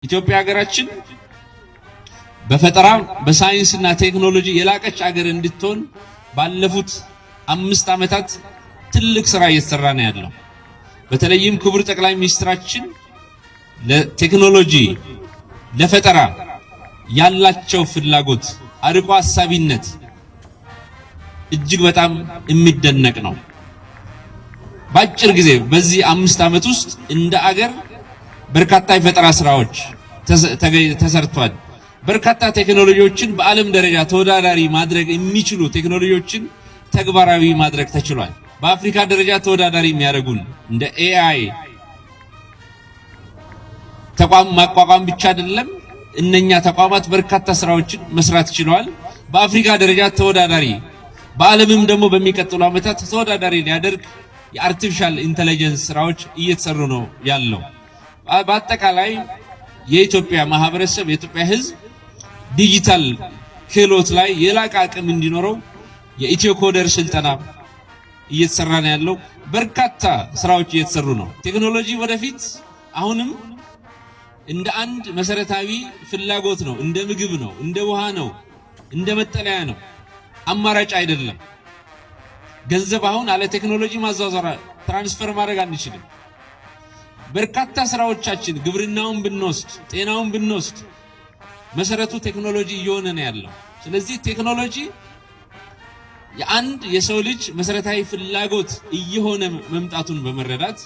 ኢትዮጵያ ሀገራችን በፈጠራ በሳይንስና ቴክኖሎጂ የላቀች ሀገር እንድትሆን ባለፉት 5 ዓመታት ትልቅ ስራ እየተሰራ ነው ያለው። በተለይም ክቡር ጠቅላይ ሚኒስትራችን ለቴክኖሎጂ ለፈጠራ ያላቸው ፍላጎት አርቆ ሐሳቢነት እጅግ በጣም የሚደነቅ ነው። ባጭር ጊዜ በዚህ 5 ዓመት ውስጥ እንደ አገር በርካታ የፈጠራ ስራዎች ተሰርቷል። በርካታ ቴክኖሎጂዎችን በዓለም ደረጃ ተወዳዳሪ ማድረግ የሚችሉ ቴክኖሎጂዎችን ተግባራዊ ማድረግ ተችሏል። በአፍሪካ ደረጃ ተወዳዳሪ የሚያደርጉን እንደ AI ተቋም ማቋቋም ብቻ አይደለም፣ እነኛ ተቋማት በርካታ ስራዎችን መስራት ችለዋል። በአፍሪካ ደረጃ ተወዳዳሪ በዓለምም ደግሞ በሚቀጥሉ ዓመታት ተወዳዳሪ ሊያደርግ የአርቲፊሻል ኢንተለጀንስ ስራዎች እየተሰሩ ነው ያለው። በአጠቃላይ የኢትዮጵያ ማህበረሰብ የኢትዮጵያ ሕዝብ ዲጂታል ክህሎት ላይ የላቀ አቅም እንዲኖረው የኢትዮ ኮደር ስልጠና እየተሰራ ነው ያለው። በርካታ ስራዎች እየተሰሩ ነው። ቴክኖሎጂ ወደፊት አሁንም እንደ አንድ መሰረታዊ ፍላጎት ነው፣ እንደ ምግብ ነው፣ እንደ ውሃ ነው፣ እንደ መጠለያ ነው፣ አማራጭ አይደለም። ገንዘብ አሁን አለ ቴክኖሎጂ ማዛወር ትራንስፈር ማድረግ አንችልም። በርካታ ስራዎቻችን ግብርናውን ብንወስድ ጤናውን ብንወስድ መሰረቱ ቴክኖሎጂ እየሆነ ነው ያለው። ስለዚህ ቴክኖሎጂ የአንድ የሰው ልጅ መሰረታዊ ፍላጎት እየሆነ መምጣቱን በመረዳት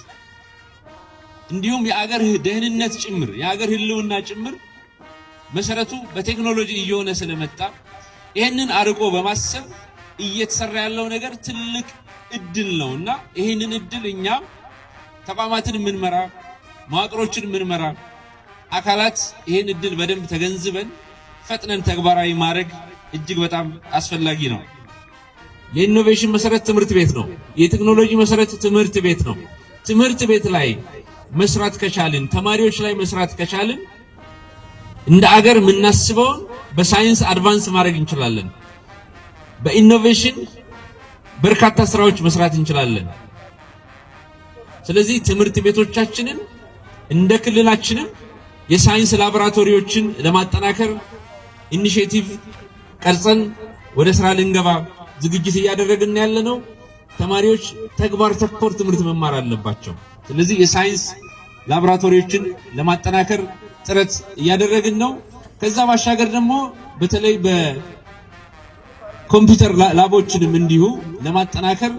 እንዲሁም የአገር ደህንነት ጭምር የአገር ህልውና ጭምር መሰረቱ በቴክኖሎጂ እየሆነ ስለመጣ ይሄንን አርቆ በማሰብ እየተሰራ ያለው ነገር ትልቅ እድል ነውና ይሄንን እድል እኛ ተቋማትን ምንመራ መዋቅሮችን ምንመራ አካላት ይሄን እድል በደንብ ተገንዝበን ፈጥነን ተግባራዊ ማድረግ እጅግ በጣም አስፈላጊ ነው። የኢኖቬሽን መሰረት ትምህርት ቤት ነው። የቴክኖሎጂ መሰረት ትምህርት ቤት ነው። ትምህርት ቤት ላይ መስራት ከቻልን ተማሪዎች ላይ መስራት ከቻልን እንደ አገር የምናስበውን በሳይንስ አድቫንስ ማድረግ እንችላለን። በኢኖቬሽን በርካታ ስራዎች መስራት እንችላለን። ስለዚህ ትምህርት ቤቶቻችንን እንደ ክልላችንን የሳይንስ ላቦራቶሪዎችን ለማጠናከር ኢኒሼቲቭ ቀርጸን ወደ ስራ ልንገባ ዝግጅት እያደረግን ያለነው። ተማሪዎች ተግባር ተኮር ትምህርት መማር አለባቸው። ስለዚህ የሳይንስ ላቦራቶሪዎችን ለማጠናከር ጥረት እያደረግን ነው። ከዛ ባሻገር ደግሞ በተለይ በኮምፒውተር ላቦችንም እንዲሁ ለማጠናከር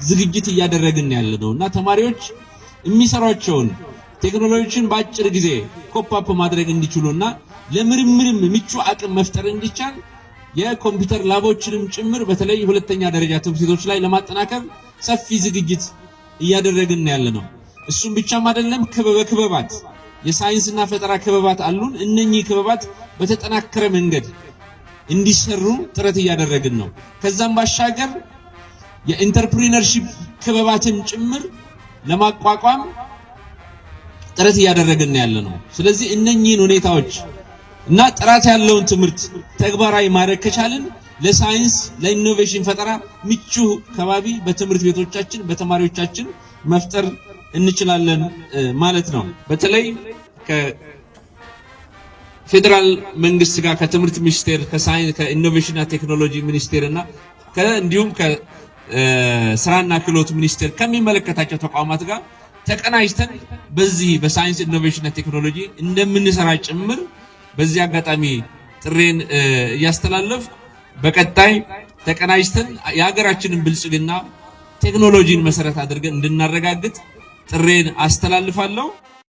ዝግጅት እያደረግን ያለነውና ተማሪዎች የሚሰሯቸውን ቴክኖሎጂዎችን በአጭር ጊዜ ኮፕ ማድረግ እንዲችሉና ለምርምርም ምቹ አቅም መፍጠር እንዲቻል የኮምፒውተር ላቦችንም ጭምር በተለይ ሁለተኛ ደረጃ ትምህርት ቤቶች ላይ ለማጠናከር ሰፊ ዝግጅት እያደረግን ያለነው። እሱም ብቻም አይደለም፣ ክበባት የሳይንስና ፈጠራ ክበባት አሉን። እነኚህ ክበባት በተጠናከረ መንገድ እንዲሰሩ ጥረት እያደረግን ነው። ከዛም ባሻገር የኢንተርፕሪነርሺፕ ክበባትን ጭምር ለማቋቋም ጥረት እያደረግን ያለነው። ስለዚህ እነኚህን ሁኔታዎች እና ጥራት ያለውን ትምህርት ተግባራዊ ማድረግ ከቻልን ለሳይንስ ለኢኖቬሽን ፈጠራ ምቹ ከባቢ በትምህርት ቤቶቻችን በተማሪዎቻችን መፍጠር እንችላለን ማለት ነው። በተለይ ከፌደራል መንግስት ጋር ከትምህርት ሚኒስቴር ከኢኖቬሽንና ቴክኖሎጂ ሚኒስቴርና እንዲሁም ከስራና ክህሎት ሚኒስቴር ከሚመለከታቸው ተቋማት ጋር ተቀናጅተን በዚህ በሳይንስ ኢኖቬሽንና ቴክኖሎጂ እንደምንሰራ ጭምር በዚህ አጋጣሚ ጥሬን እያስተላለፍኩ በቀጣይ ተቀናጅተን የሀገራችንን ብልጽግና ቴክኖሎጂን መሰረት አድርገን እንድናረጋግጥ ጥሬን አስተላልፋለሁ።